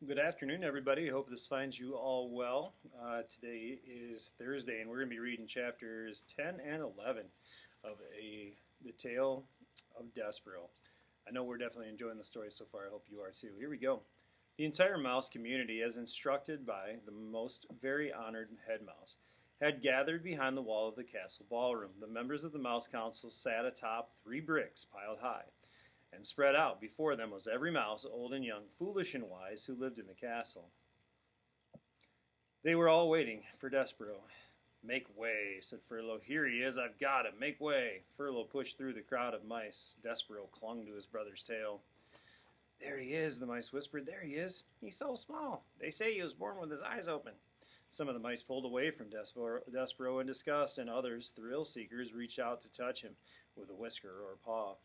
Good afternoon, everybody. I hope this finds you all well. Today is Thursday, and we're going to be reading chapters 10 and 11 of The Tale of Despereaux. I know we're definitely enjoying the story so far. I hope you are too. Here we go. The entire mouse community, as instructed by the most very honored head mouse, had gathered behind the wall of the castle ballroom. The members of the mouse council sat atop 3 bricks piled high, and spread out before them was every mouse, old and young, foolish and wise, who lived in the castle. They were all waiting for Despereaux. "Make way," said Furlough. "Here he is. I've got him. Make way." Furlough pushed through the crowd of mice. Despereaux clung to his brother's tail. "There he is," the mice whispered. "There he is. He's so small. They say he was born with his eyes open." Some of the mice pulled away from Despereaux in disgust, and others, thrill-seekers, reached out to touch him with a whisker or a paw.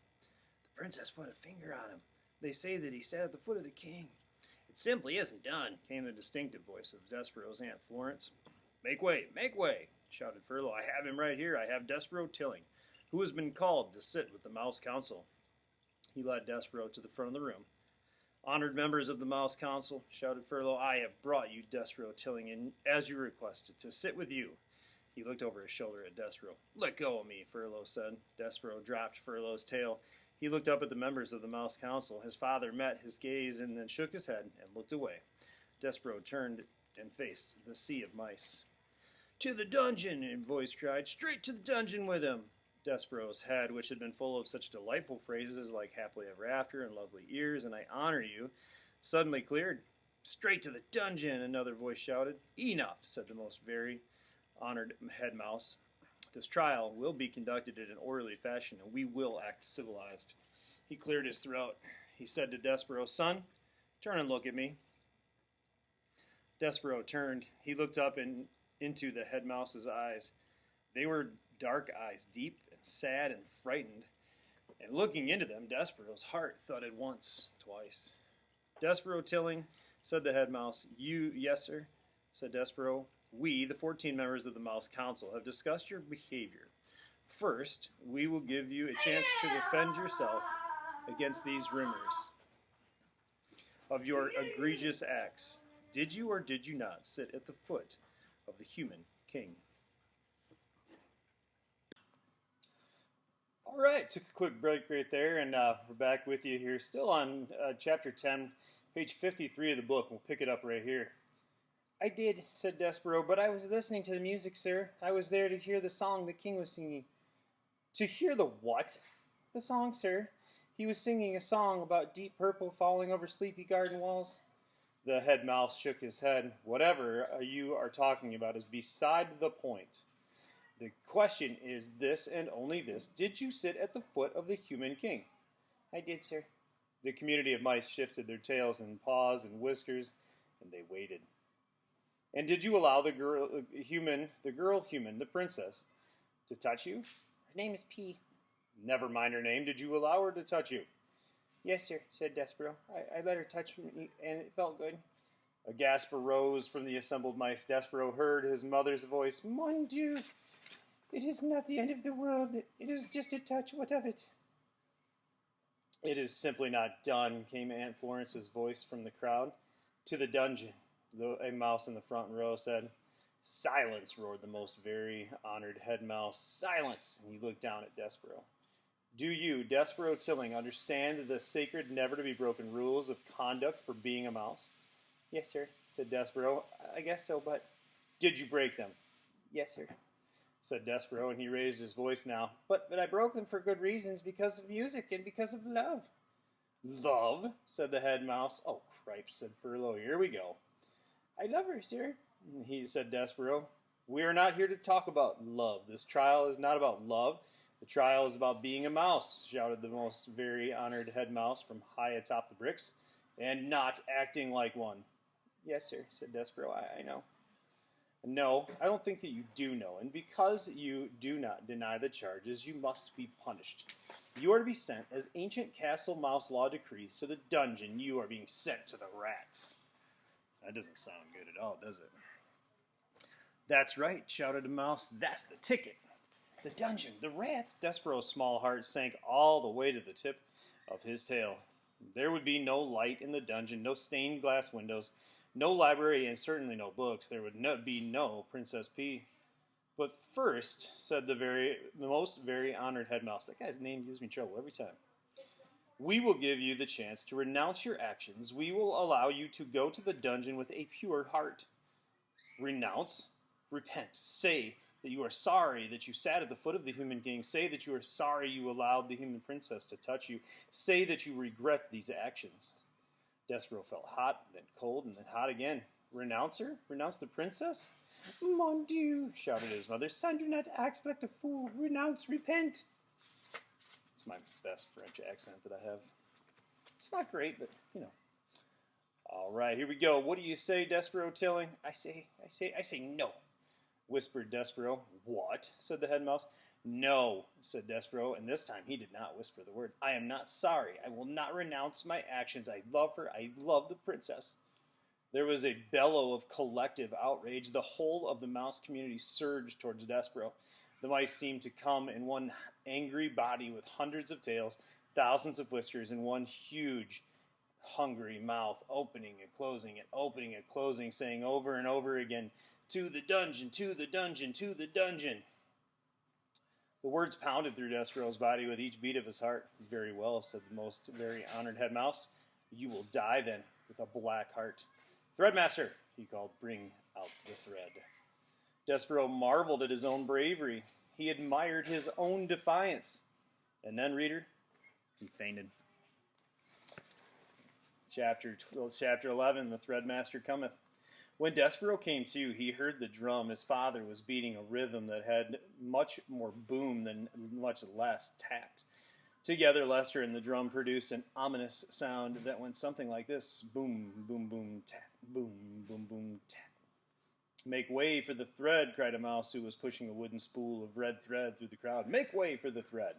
"The princess put a finger on him. They say that he sat at the foot of the king." "It simply isn't done," came the distinctive voice of Despereaux's Aunt Florence. Make way," shouted Furlough. "I have him right here. I have Despereaux Tilling, who has been called to sit with the Mouse Council." He led Despereaux to the front of the room. "Honored members of the Mouse Council," shouted Furlough, "I have brought you Despereaux Tilling in, as you requested, to sit with you." He looked over his shoulder at Despereaux. "Let go of me," Furlough said. Despereaux dropped Furlough's tail. He looked up at the members of the Mouse Council. His father met his gaze and then shook his head and looked away. Despereaux turned and faced the sea of mice. "To the dungeon!" a voice cried. "Straight to the dungeon with him!" Despereaux's head, which had been full of such delightful phrases like happily ever after and lovely ears and I honor you, suddenly cleared. "Straight to the dungeon!" another voice shouted. "Enough!" said the most very honored head mouse. "This trial will be conducted in an orderly fashion, and we will act civilized." He cleared his throat. He said to Despereaux, "Son, turn and look at me." Despereaux turned. He looked up into the head mouse's eyes. They were dark eyes, deep and sad and frightened. And looking into them, Despereaux's heart thudded once, twice. "Despereaux Tilling," said the head mouse. "Yes, sir," said Despereaux. "We, the 14 members of the Mouse Council, have discussed your behavior. First, we will give you a chance to defend yourself against these rumors of your egregious acts. Did you or did you not sit at the foot of the human king?" All right, took a quick break right there, and we're back with you here, still on chapter 10, page 53 of the book. We'll pick it up right here. "I did," said Despereaux, "but I was listening to the music, sir. I was there to hear the song the king was singing." "To hear the what?" "The song, sir. He was singing a song about deep purple falling over sleepy garden walls." The head mouse shook his head. "Whatever you are talking about is beside the point. The question is this and only this. Did you sit at the foot of the human king?" "I did, sir." The community of mice shifted their tails and paws and whiskers, and they waited. "And did you allow the girl human, the princess, to touch you?" "Her name is P." "Never mind her name. Did you allow her to touch you?" "Yes, sir," said Despereaux. I let her touch me, and it felt good." A gasp arose from the assembled mice. Despereaux heard his mother's voice. "Mon Dieu, it is not the end of the world. It is just a touch. What of it?" "It is simply not done," came Aunt Florence's voice from the crowd. "To the dungeon," a mouse in the front row said. "Silence!" roared the most very honored head mouse. "Silence!" And he looked down at Despereaux. "Do you, Despereaux Tilling, understand the sacred, never-to-be-broken rules of conduct for being a mouse?" "Yes, sir," said Despereaux. "I guess so, but—" "Did you break them?" "Yes, sir," said Despereaux, and he raised his voice now. But I broke them for good reasons, because of music and because of love." "Love?" said the head mouse. "Oh, cripes," said Furlough. "Here we go." "I love her, sir," he said Despereaux. "We are not here to talk about love. This trial is not about love. The trial is about being a mouse," shouted the most very honored head mouse from high atop the bricks, "and not acting like one." "Yes, sir," said Despereaux. I know." "No, I don't think that you do know, and because you do not deny the charges, you must be punished. You are to be sent, as ancient castle mouse law decrees, to the dungeon. You are being sent to the rats." That doesn't sound good at all, does it? "That's right," shouted a mouse. "That's the ticket." "The dungeon, the rats!" Despereaux's small heart sank all the way to the tip of his tail. There would be no light in the dungeon, no stained glass windows, no library, and certainly no books. There would be no Princess P. But first, said the most very honored head mouse. That guy's name gives me trouble every time. We will give you the chance to renounce your actions. We will allow you to go to the dungeon with a pure heart. Renounce, repent, say that you are sorry that you sat at the foot of the human king. Say that you are sorry you allowed the human princess to touch you. Say that you regret these actions. Despereaux felt hot, then cold, and then hot again. Renounce her? Renounce the princess? Mon Dieu, shouted his mother. Son, do not act like a fool. Renounce, repent. It's my best French accent that I have. It's not great, but, you know. All right, here we go. What do you say, Despereaux telling? I say no, whispered Despereaux. What? Said the head mouse. No, said Despereaux, and this time he did not whisper the word. I am not sorry. I will not renounce my actions. I love her. I love the princess. There was a bellow of collective outrage. The whole of the mouse community surged towards Despereaux. The mice seemed to come in one angry body with hundreds of tails, thousands of whiskers, and one huge, hungry mouth, opening and closing, saying over and over again, to the dungeon, to the dungeon, to the dungeon. The words pounded through Despereaux's body with each beat of his heart. Very well, said the most very honored head mouse. You will die then, with a black heart. Threadmaster, he called, bring out the thread. Despereaux marveled at his own bravery. He admired his own defiance. And then, reader, he fainted. Chapter 11, The Threadmaster Cometh. When Despereaux came to, he heard the drum. His father was beating a rhythm that had much more boom than much less tact. Together, Lester and the drum produced an ominous sound that went something like this. Boom, boom, boom, tat, boom, boom, boom, tat. Make way for the thread, cried a mouse who was pushing a wooden spool of red thread through the crowd. Make way for the thread.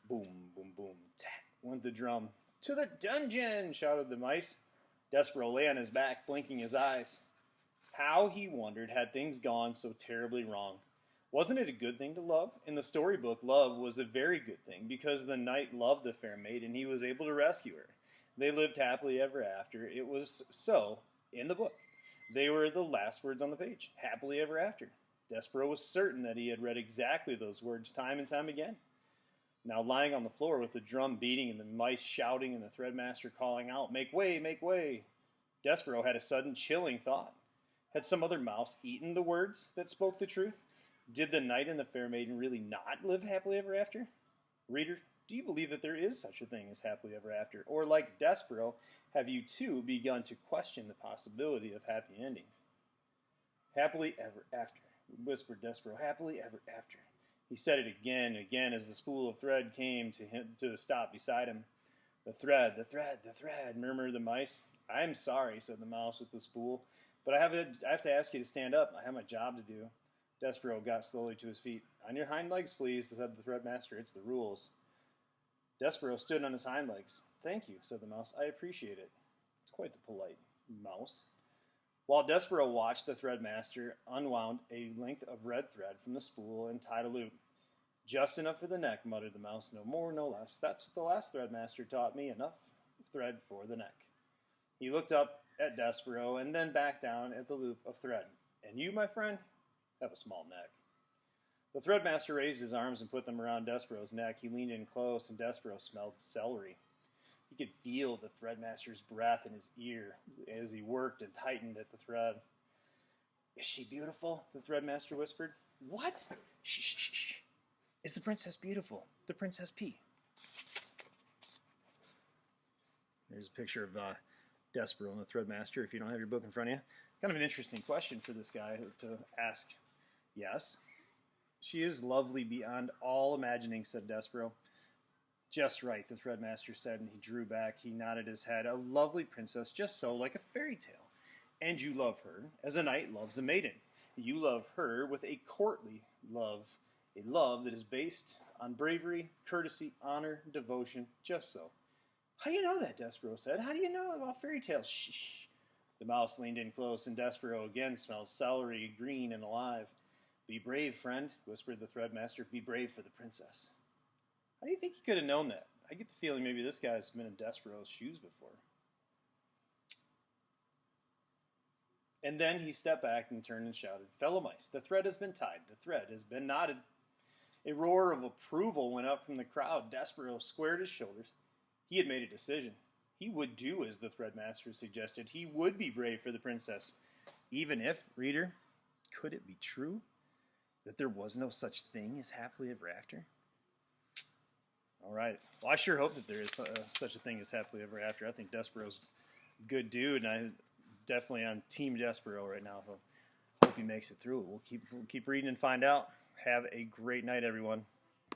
Boom, boom, boom, tat, went the drum. To the dungeon, shouted the mice. Despereaux lay on his back, blinking his eyes. How, he wondered, had things gone so terribly wrong? Wasn't it a good thing to love? In the storybook, love was a very good thing, because the knight loved the fair maid, and he was able to rescue her. They lived happily ever after. It was so in the book. They were the last words on the page. Happily ever after. Despereaux was certain that he had read exactly those words time and time again. Now lying on the floor with the drum beating and the mice shouting and the threadmaster calling out, make way, make way. Despereaux had a sudden chilling thought. Had some other mouse eaten the words that spoke the truth? Did the knight and the fair maiden really not live happily ever after? Reader, do you believe that there is such a thing as happily ever after? Or like Despereaux, have you too begun to question the possibility of happy endings? Happily ever after, whispered Despereaux, happily ever after. He said it again and again as the spool of thread came to him to stop beside him. The thread, the thread, the thread, murmured the mice. I am sorry, said the mouse with the spool, but I have to ask you to stand up. I have my job to do. Despereaux got slowly to his feet. On your hind legs, please, said the threadmaster. It's the rules. Despereaux stood on his hind legs. Thank you, said the mouse. I appreciate it. It's quite the polite mouse. While Despereaux watched, the threadmaster unwound a length of red thread from the spool and tied a loop. Just enough for the neck, muttered the mouse. No more, no less. That's what the last threadmaster taught me. Enough thread for the neck. He looked up at Despereaux and then back down at the loop of thread. And you, my friend, have a small neck. The threadmaster raised his arms and put them around Despereaux's neck. He leaned in close, and Despereaux smelled celery. He could feel the threadmaster's breath in his ear as he worked and tightened at the thread. Is she beautiful? The threadmaster whispered. What? Shh, shh, shh, shh. Is the princess beautiful? The Princess P. There's a picture of Despereaux and the threadmaster if you don't have your book in front of you. Kind of an interesting question for this guy to ask. Yes, she is lovely beyond all imagining, said Despereaux. Just right, the threadmaster said, and he drew back. He nodded his head. A lovely princess, just so, like a fairy tale. And you love her as a knight loves a maiden. You love her with a courtly love, a love that is based on bravery, courtesy, honor, devotion, just so. How do you know that, Despereaux said. How do you know about fairy tales? Shh. The mouse leaned in close, and Despereaux again smelled celery, green and alive. Be brave, friend, whispered the threadmaster. Be brave for the princess. How do you think he could have known that? I get the feeling maybe this guy's been in Despereaux's shoes before. And then he stepped back and turned and shouted, "Fellow mice, the thread has been tied. The thread has been knotted." A roar of approval went up from the crowd. Despereaux squared his shoulders. He had made a decision. He would do as the Threadmaster suggested. He would be brave for the princess. Even if, reader, could it be true that there was no such thing as happily ever after? All right. Well, I sure hope that there is such a thing as happily ever after. I think Despereaux's a good dude, and I'm definitely on Team Despereaux right now. So hope he makes it through. We'll keep reading and find out. Have a great night, everyone.